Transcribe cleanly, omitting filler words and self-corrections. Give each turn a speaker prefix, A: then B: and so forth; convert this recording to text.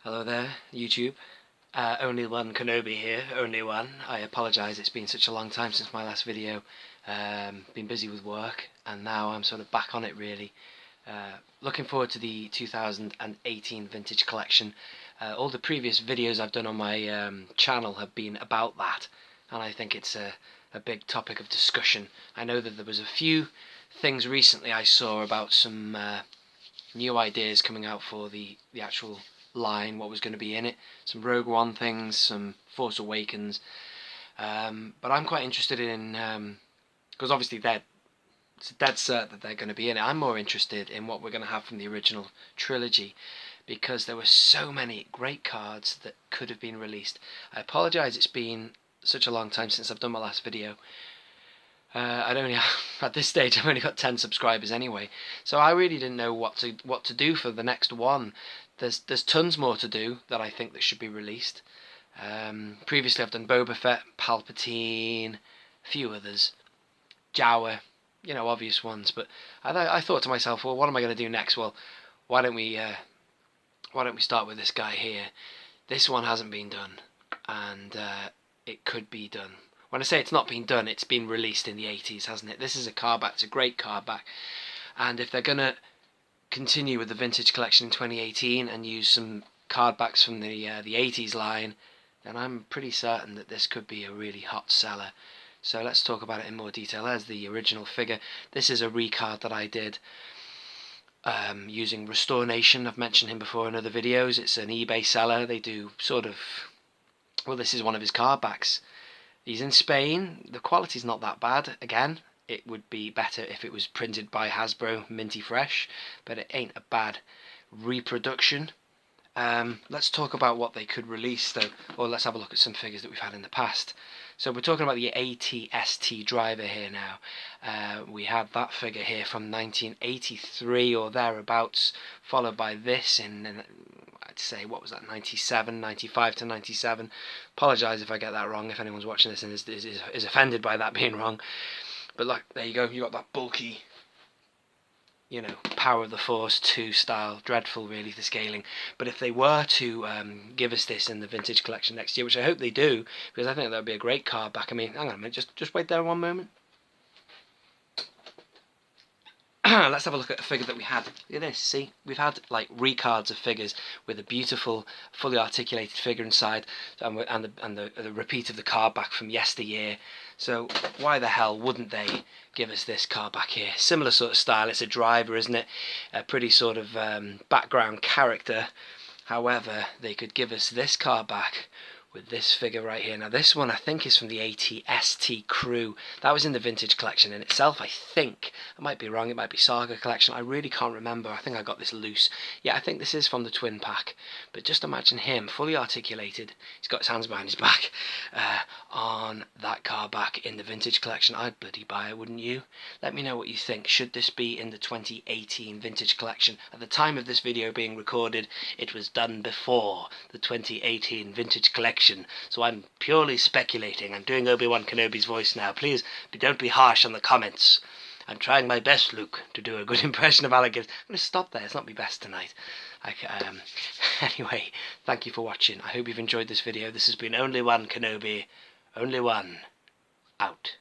A: Hello there, YouTube. Only one Kenobi here, only one. I apologise, it's been such a long time since my last video. Been busy with work, and now I'm sort of back on it really. Looking forward to the 2018 vintage collection. All the previous videos I've done on my channel have been about that, and I think it's a big topic of discussion. I know that there was a few things recently I saw about some new ideas coming out for the actual line, what was going to be in it, some Rogue One things, some Force Awakens, but I'm quite interested in, because obviously it's a dead cert that they're going to be in it. I'm more interested in what we're going to have from the original trilogy, because there were so many great cards that could have been released. I apologise, it's been such a long time since I've done my last video. At this stage I've only got 10 subscribers anyway, so I really didn't know what to do for the next one. There's tons more to do that I think that should be released. Previously I've done Boba Fett, Palpatine, a few others, Jawa, you know, obvious ones. But I thought to myself, well, what am I going to do next? Well, why don't we start with this guy here? This one hasn't been done, and it could be done. When I say it's not been done, it's been released in the 80s, hasn't it? This is a card back. It's a great card back, and if they're gonna continue with the vintage collection in 2018 and use some card backs from the 80s line, then I'm pretty certain that this could be a really hot seller. So let's talk about it in more detail. There's the original figure. This is a recard that I did using Restore Nation. I've mentioned him before in other videos. It's an eBay seller. They do sort of, well, this is one of his card backs. He's in Spain. The quality's not that bad. Again, it would be better if it was printed by Hasbro, minty fresh, but it ain't a bad reproduction. Let's talk about what they could release though, or let's have a look at some figures that we've had in the past. So we're talking about the AT-ST driver here now. We had that figure here from 1983 or thereabouts, followed by this in I'd say, what was that, 97, 95 to 97. Apologise if I get that wrong, if anyone's watching this and is offended by that being wrong. But like, there you go, you got that bulky, you know, Power of the Force 2 style. Dreadful really, the scaling. But if they were to give us this in the vintage collection next year, which I hope they do, because I think that would be a great card back. I mean, hang on a minute, just wait there one moment. Let's have a look at a figure that we had. Look at this, see? We've had like recards of figures with a beautiful, fully articulated figure inside, and the repeat of the card back from yesteryear. So why the hell wouldn't they give us this card back here? Similar sort of style. It's a driver, isn't it? A pretty sort of background character. However, they could give us this card back with this figure right here. Now this one I think is from the AT-ST crew. That was in the vintage collection in itself, I think. I might be wrong, it might be Saga collection, I really can't remember. I think I got this loose. Yeah, I think this is from the twin pack. But just imagine him, fully articulated, he's got his hands behind his back, on that card back in the vintage collection. I'd bloody buy it, wouldn't you? Let me know what you think. Should this be in the 2018 vintage collection? At the time of this video being recorded, it was done before the 2018 vintage collection. So I'm purely speculating. I'm doing Obi-Wan Kenobi's voice now. Please don't be harsh on the comments. I'm trying my best, Luke, to do a good impression of Alec Gibbs. I'm going to stop there. It's not my best tonight. Anyway, thank you for watching. I hope you've enjoyed this video. This has been Only One Kenobi. Only One. Out.